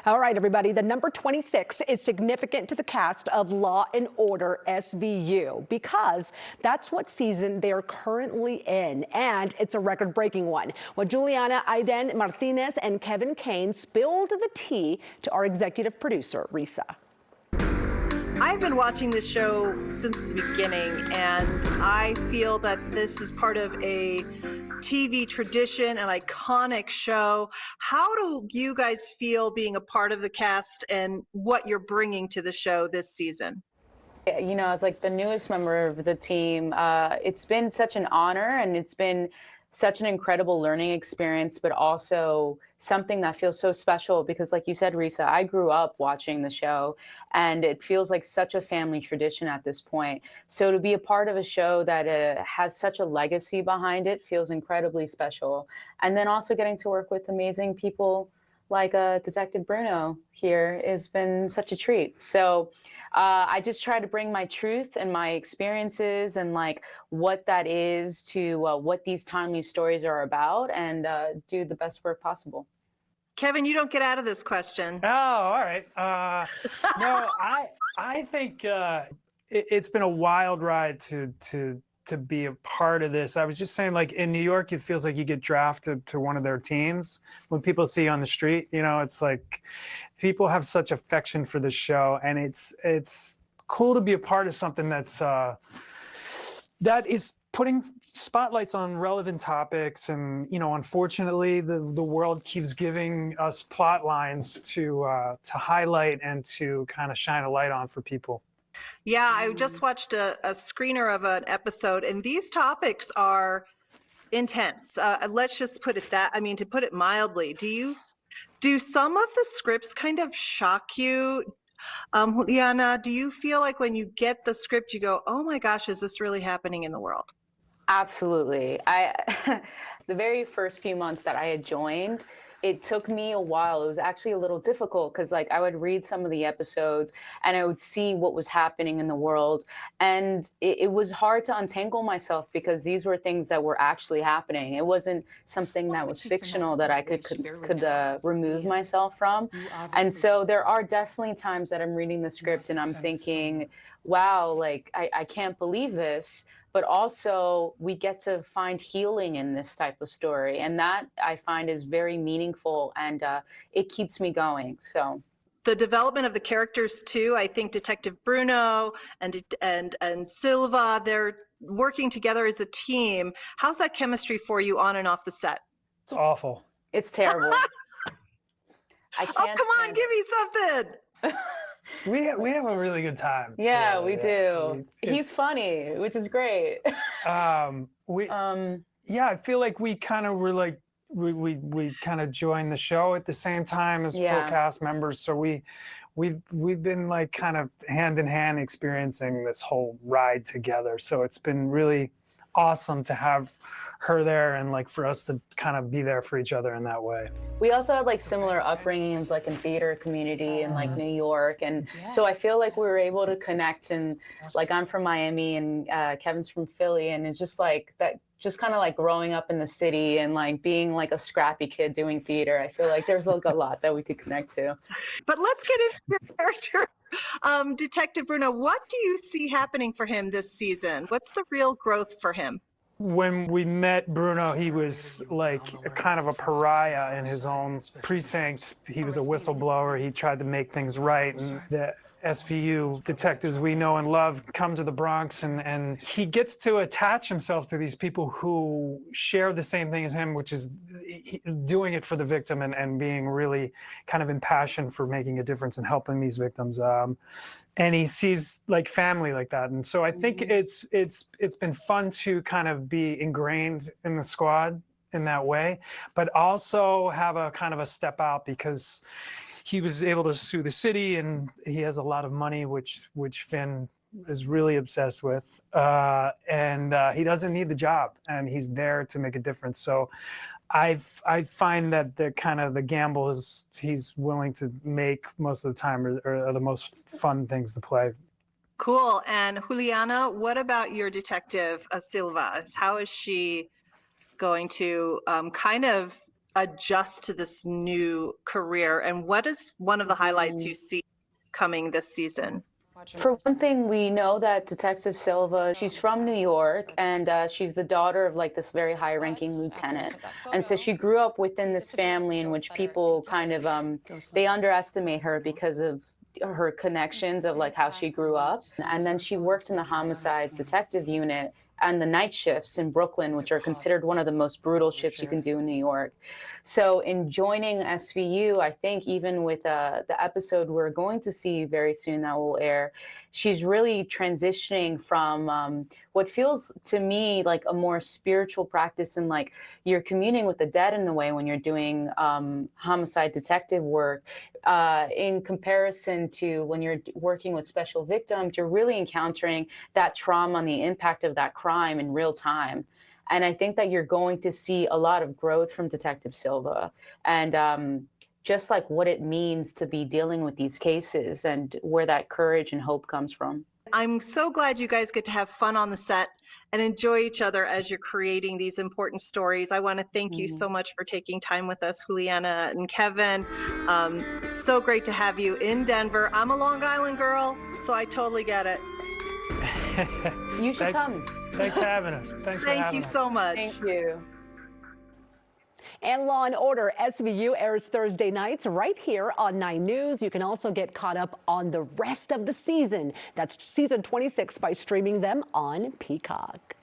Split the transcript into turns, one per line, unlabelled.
All right, everybody, the number 26 is significant to the cast of Law and Order SVU because that's what season they are currently in, and it's a record-breaking one. Well, Juliana Aiden Martinez and Kevin Kane spilled the tea to our executive producer, Risa.
I've been watching this show since the beginning, and I feel that this is part of a TV tradition, an iconic show. How do you guys feel being a part of the cast and what you're bringing to the show this season?
Yeah, you know, as like the newest member of the team, it's been such an honor and it's been such an incredible learning experience, but also something that feels so special because, like you said, Risa, I grew up watching the show and it feels like such a family tradition at this point. So to be a part of a show that has such a legacy behind it feels incredibly special. And then also getting to work with amazing people like Detective Bruno here has been such a treat. So I just try to bring my truth and my experiences and like what that is to what these timely stories are about and do the best work possible.
Kevin, you don't get out of this question.
Oh, all right. No, I think it's been a wild ride to be a part of this. I was just saying, like in New York, it feels like you get drafted to one of their teams. When people see you on the street, you know, it's like people have such affection for this show, and it's cool to be a part of something that's that is putting spotlights on relevant topics. And you know, unfortunately, the world keeps giving us plot lines to highlight and to kind of shine a light on for people.
Yeah, I just watched a screener of an episode, and these topics are intense. Let's just put it to put it mildly. Do some of the scripts kind of shock you? Juliana, do you feel like when you get the script, you go, oh my gosh, is this really happening in the world?
Absolutely. The very first few months that I had joined, it took me a while. It was actually a little difficult because like I would read some of the episodes and I would see what was happening in the world. And it was hard to untangle myself because these were things that were actually happening. It wasn't something that was fictional that I could remove myself from. And so there are definitely times that I'm reading the script and I'm thinking, wow, like I can't believe this. But also we get to find healing in this type of story. And that I find is very meaningful and it keeps me going, so.
The development of the characters too, I think Detective Bruno and Silva, they're working together as a team. How's that chemistry for you on and off the set?
It's awful.
It's terrible. I can't
come on, give me something.
We have a really good time.
Yeah, we do. He's funny, which is great.
Yeah, I feel like we kind of were like we kind of joined the show at the same time as full cast members, so we've been like kind of hand in hand experiencing this whole ride together. So it's been really awesome to have her there and like for us to kind of be there for each other in that way.
We also had like similar upbringings like in theater community in like New York, and so I feel like we were able to connect. And like I'm from Miami and Kevin's from Philly, and it's just like that, just kind of like growing up in the city and like being like a scrappy kid doing theater. I feel like there's like a lot that we could connect to.
But let's get into your character. Detective Bruno, what do you see happening for him this season? What's the real growth for him?
When we met Bruno, he was like a kind of a pariah in his own precinct. He was a whistleblower. He tried to make things right. And the SVU detectives we know and love come to the Bronx, and he gets to attach himself to these people who share the same thing as him, which is doing it for the victim and being really kind of impassioned for making a difference and helping these victims. And he sees like family like that. And so I think it's been fun to kind of be ingrained in the squad in that way, but also have a kind of a step out because he was able to sue the city and he has a lot of money, which Finn is really obsessed with. And he doesn't need the job and he's there to make a difference. So I find that the kind of the gamble he's willing to make most of the time are the most fun things to play.
Cool. And Juliana, what about your detective, Silva? How is she going to kind of adjust to this new career? And what is one of the highlights you see coming this season?
For one thing, we know that Detective Silva, she's from New York, and she's the daughter of like this very high-ranking lieutenant. And so she grew up within this family in which people kind of, they underestimate her because of her connections of like how she grew up. And then she worked in the homicide detective unit and the night shifts in Brooklyn, which are considered one of the most brutal shifts you can do in New York. So in joining SVU, I think even with the episode we're going to see very soon that will air, she's really transitioning from what feels to me like a more spiritual practice, and like you're communing with the dead in a way when you're doing homicide detective work, in comparison to when you're working with special victims. You're really encountering that trauma and the impact of that crime in real time. And I think that you're going to see a lot of growth from Detective Silva, and just like what it means to be dealing with these cases and where that courage and hope comes from.
I'm so glad you guys get to have fun on the set and enjoy each other as you're creating these important stories. I want to thank you so much for taking time with us, Juliana and Kevin. So great to have you in Denver. I'm a Long Island girl, so I totally get it.
You should come.
Thanks for having us. Thanks for having us.
Thank you so much.
Thank you.
And Law & Order SVU airs Thursday nights right here on 9 News. You can also get caught up on the rest of the season. That's season 26 by streaming them on Peacock.